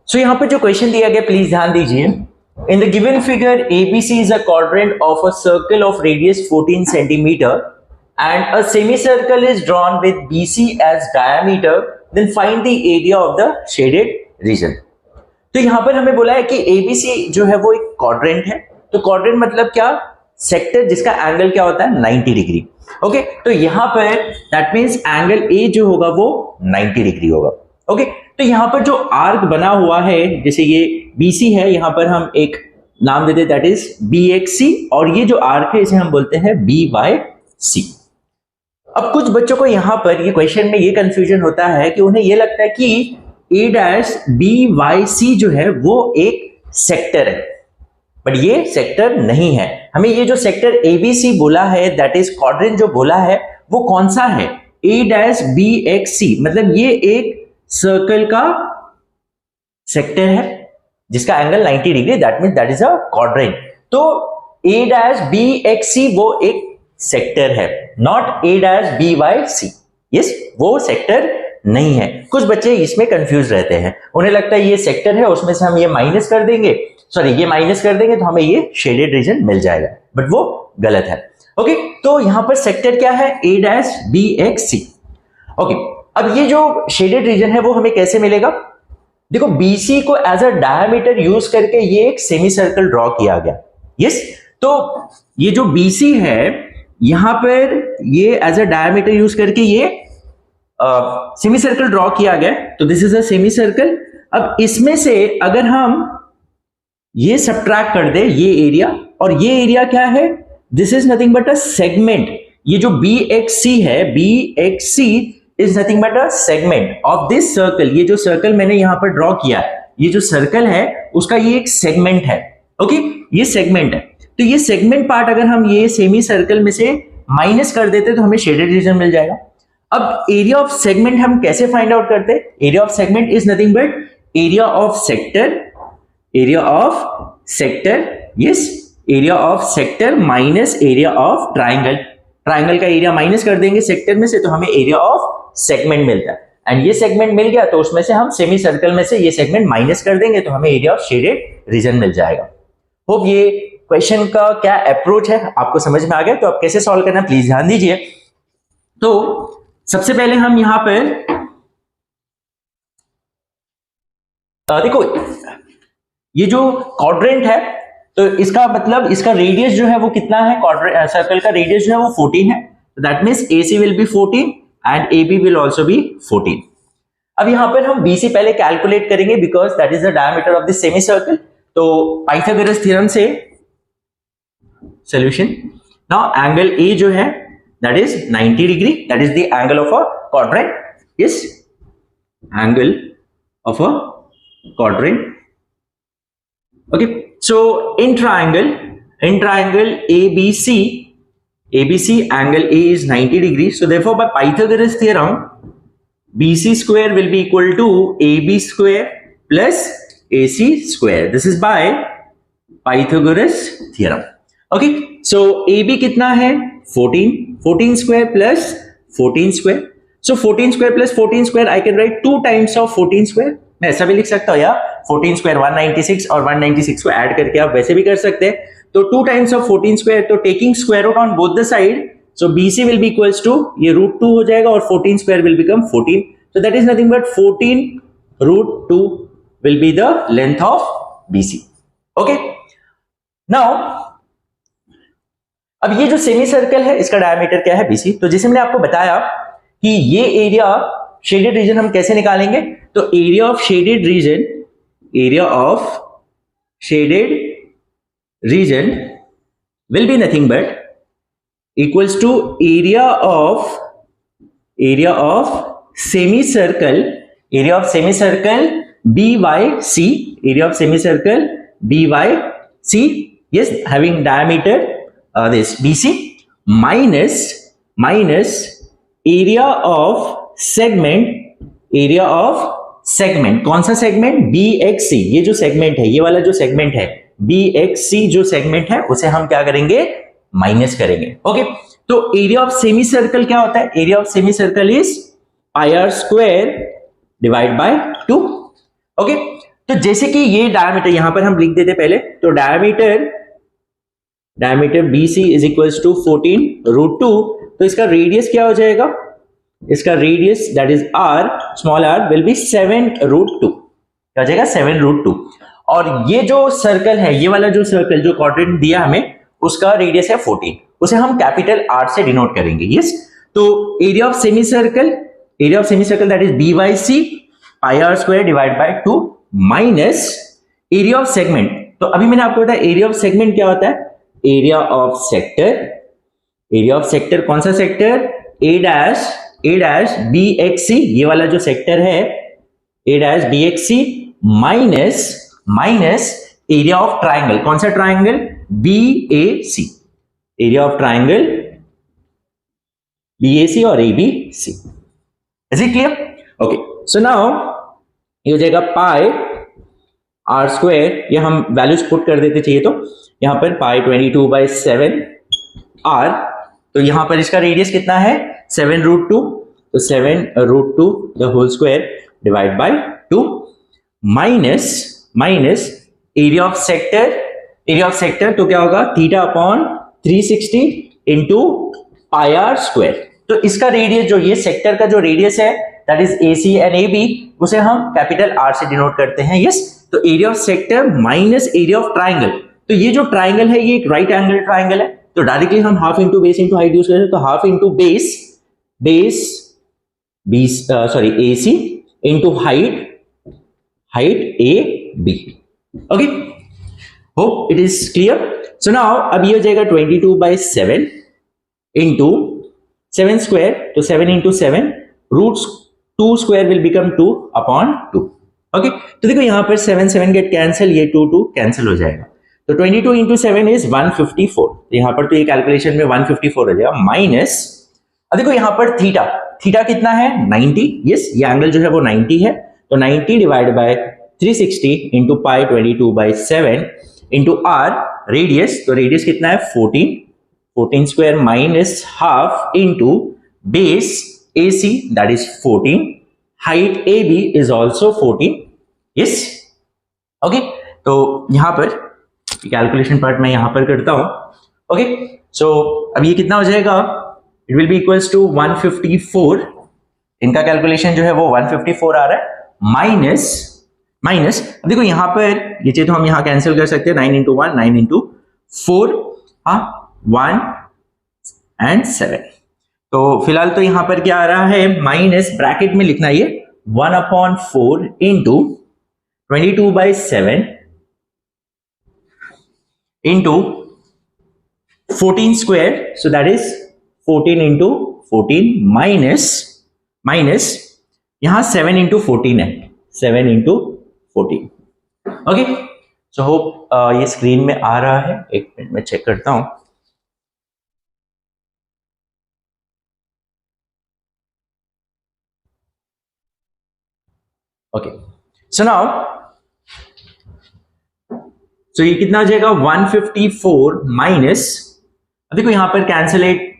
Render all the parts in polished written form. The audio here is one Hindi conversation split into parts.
सो यहाँ पर जो क्वेश्चन दिया गया प्लीज ध्यान दीजिए। In the given figure ABC is a quadrant of a circle of radius 14 centimeter and a semicircle is drawn with BC as diameter, then find the area of the shaded region। तो यहां पर हमें बोला है कि ABC जो है वो एक क्वाड्रेंट है। तो क्वाड्रेंट मतलब क्या? सेक्टर जिसका एंगल क्या होता है 90 डिग्री। ओके, तो यहां पर दैट मींस एंगल A जो होगा वो 90 डिग्री होगा। ओके, तो यहां पर जो आर्क बना हुआ है, जैसे ये BC है, यहां पर हम एक नाम देते दैट इज BXC, और ये जो आर्क है इसे हम बोलते हैं BYC। अब कुछ बच्चों को यहां पर ये क्वेश्चन में ये कंफ्यूजन होता है कि उन्हें ये लगता है कि A-BYC जो है वो एक सेक्टर है, बट ये सेक्टर नहीं है। हमें ये जो सेक्टर ABC बोला है दैट इज क्वाड्रेंट जो बोला है वो कौन सा है? A-BXC, मतलब ये एक सर्कल का सेक्टर है जिसका angle 90 degree, that means that is a quadrant. तो A-BXC वो एक सेक्टर है, नॉट A-BYC। यस, वो सेक्टर नहीं है। कुछ बच्चे इसमें कंफ्यूज रहते हैं, उन्हें लगता है ये सेक्टर है, उसमें से हम ये माइनस कर देंगे, ये माइनस कर देंगे तो हमें ये शेडेड रीजन मिल जाएगा, बट वो गलत है। ओके, तो यहां पर सेक्टर क्या है? A-BXC। ओके, अब ये जो शेडेड रीजन है वो हमें कैसे मिलेगा? देखो, BC को एज अ डायमीटर यूज करके ये एक सेमी सर्कल ड्रॉ किया गया। यस, तो ये जो BC है यहां पर ये एज अ डायमीटर यूज करके ये सेमी सर्कल ड्रॉ किया गया। तो this is a semi circle. अब इसमें से अगर हम ये सब्ट्रैक्ट कर दे ये एरिया, और ये एरिया क्या है? This is nothing but a segment. ये जो BXC है, BXC is nothing but a segment of this circle. ये जो सर्कल मैंने यहां पर ड्रॉ किया है, ये जो सर्कल है उसका ये एक सेगमेंट है। ओके, ये सेगमेंट है। तो ये सेगमेंट पार्ट अगर हम ये सेमी सर्कल में से माइनस कर देते तो हमें शेडेड रीजन मिल जाएगा। अब एरिया ऑफ सेगमेंट हम कैसे फाइंड आउट करते हैं? Area of segment is nothing but area of sector, area of sector, yes, area of sector minus area of triangle. Triangle का एरिया माइनस कर देंगे सेक्टर में से तो हमें एरिया ऑफ सेगमेंट मिलता है, एंड ये सेगमेंट मिल गया तो उसमें से हम सेमी सर्कल में से ये सेगमेंट माइनस कर देंगे तो हमें एरिया ऑफ शेडेड रीजन मिल जाएगा। होप ये क्वेश्चन का क्या अप्रोच है आपको समझ में आ गया। तो आप कैसे सॉल्व करना प्लीज ध्यान दीजिए। तो सबसे पहले हम यहां पर देखो, ये जो क्वाड्रेंट है तो इसका मतलब इसका रेडियस जो है वो कितना है? क्वाड्रेंट सर्कल का रेडियस जो है वो 14 है। That means AC will be 14 and AB will also be 14। अब यहां पर हम BC पहले कैलकुलेट करेंगे because that is the diameter of this semi circle. तो पाइथागोरस थ्योरम से सॉल्यूशन। नाउ एंगल A जो है that is 90 degree, that is the angle of a quadrant. Yes, angle of a quadrant. Okay, so in triangle ABC angle A is 90 degrees. So therefore by Pythagoras theorem BC square will be equal to AB square plus AC square. This is by Pythagoras theorem. Okay, so AB कितना है? 14 square plus 14 square. So 14 square plus 14 square I can write 2 times of 14 square. मैं ऐसा भी लिख सकता हूँ यार, 14 square 196 और 196 को ऐड करके आप वैसे भी कर सकते हैं। तो 2 times of 14 square, तो taking square root on both the side, so BC will be equals to ये √2 हो जाएगा और 14 square will become 14. So that is nothing but 14 √2 will be the length of BC. Okay. Now अब ये जो सेमी सर्कल है इसका डायमीटर क्या है? BC। तो जैसे मैंने आपको बताया कि ये एरिया शेडेड रीजन हम कैसे निकालेंगे, तो area of shaded region will be nothing but equals to area of semi circle BYC, yes, having diameter this BC minus area of segment, कौन सा सेगमेंट? BXC। ये जो सेगमेंट है, ये वाला जो सेगमेंट है BXC जो सेगमेंट है उसे हम क्या करेंगे? माइनस करेंगे। ओके, तो एरिया ऑफ सेमी सर्कल क्या होता है? Area of semi circle is πr² divide by 2। Okay, तो जैसे कि ये डायमीटर यहां पर हम लिख देते पहले, तो diameter BC is equals to 14√2, तो इसका रेडियस क्या हो जाएगा, इसका radius that is r, small r will be 7√2, क्या हो जाएगा 7√2। और ये जो सर्कल है, ये वाला जो सर्कल जो क्वाड्रेंट दिया हमें, उसका रेडियस है 14, उसे हम कैपिटल R से डिनोट करेंगे। यस, तो area of semi circle that is BYC pi r square divide by 2 minus area of segment. तो अभी मैंने आपको बताया एरिया ऑफ सेगमेंट क्या होता है, एरिया ऑफ सेक्टर कौन सा सेक्टर, A-BXC, ये वाला जो सेक्टर है A-BXC minus area of triangle, कौन सा triangle, BAC, area of triangle BAC और ABC। Is it clear? Okay, so now ये हो जाएगा पाई r स्क्वायर, ये हम वैल्यूज पुट कर देते चाहिए, तो यहां पर पाई 22/7 r, तो यहां पर इसका रेडियस कितना है 7√2, तो 7√2 the whole square divide by 2 minus area of sector, तो क्या होगा theta upon 360 into pi r square. तो इसका रेडियस, जो ये सेक्टर का जो रेडियस है that is AC and AB, उसे हम कैपिटल R से डिनोट करते हैं। यस, तो area of sector minus area of triangle, तो ये जो ट्राइंगल है ये एक राइट एंगल ट्राइंगल है, तो डायरेक्टली हम half into base into height use करें, तो half into base AC into height AB। Okay, hope it is clear. So now अब ये हो जाएगा 22/7 इंटू 7 स्क्वायर, तो 7 into 7 roots 2 square will become 2 upon 2। Okay, तो देखो यहां पर 7 गेट कैंसिल, ये 2 कैंसिल हो जाएगा, तो 22 इंटू 7 इज 154, तो यहां पर तो ये कैलकुलेशन में 154 हो जाएगा माइनस, अब देखो यहां पर थीटा कितना है 90, यस ये एंगल जो है वो 90 है, तो 90 divide by 360 into pi 22/7 into r radius, तो रेडियस कितना है 14 square minus half into base AC that is 14, height AB is also 14। Yes, okay, तो यहां पर कैलकुलेशन पार्ट मैं यहां पर करता हूं। ओके, सो अब ये कितना हो जाएगा, it will be equals to 154, इनका कैलकुलेशन जो है वो 154 आ रहा है माइनस अब देखो यहां पर ये चीज तो हम यहां कैंसिल कर सकते हैं, 9 इंटू 1 9 इंटू 4, 1 एंड 7, तो फिलहाल तो यहां पर क्या आ रहा है माइनस, ब्रैकेट में लिखना ये 1/4 into 22/7 into 14 square, so that is 14 into 14 minus यहां 7 इंटू 14 है, 7 इंटू 14। ओके, सो होप ये स्क्रीन में आ रहा है, एक मिनट में चेक करता हूं। ओके, सो नाउ ये कितना हो जाएगा 154 माइनस, अब देखो यहां पर cancel it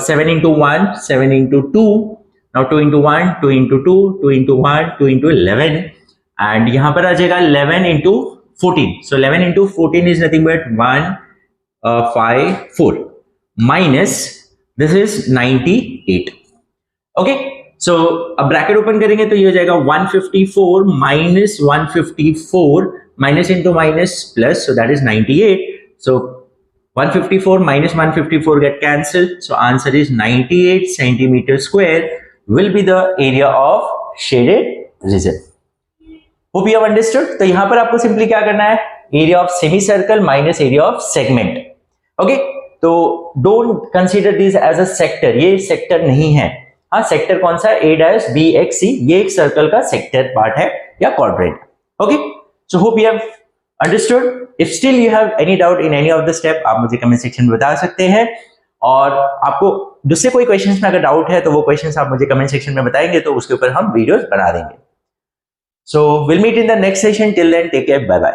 7 into 1 7 into 2, now 2 into 1 2 into 2 2 into 1 2 into 11, and यहां पर आ जाएगा 11 into 14, so 11 into 14 is nothing but 154 minus this is 98। Okay, so अब ब्रैकेट ओपन करेंगे तो ये हो जाएगा 154 minus 154 minus into minus plus, so that is 98, so 154 minus 154 get cancelled, so answer is 98 centimeter square will be the area of shaded region. Hope you have understood. तो यहां पर आपको सिंपली क्या करना है, area of semi circle minus area of segment. Okay, तो don't consider this as a sector, ये सेक्टर नहीं है। हाँ, सेक्टर कौन सा है, A-BXC, ये एक सर्कल का सेक्टर पार्ट है या quadrant. Okay, so hope you have understood. If still you have any doubt in any of the step, आप मुझे कमेंट सेक्शन में बता सकते हैं, और आपको दूसरे कोई क्वेश्चंस में अगर डाउट है तो वो क्वेश्चंस आप मुझे कमेंट सेक्शन में बताएंगे, तो उसके ऊपर हम वीडियोस बना देंगे। So will meet in the next session, till then take care, bye bye.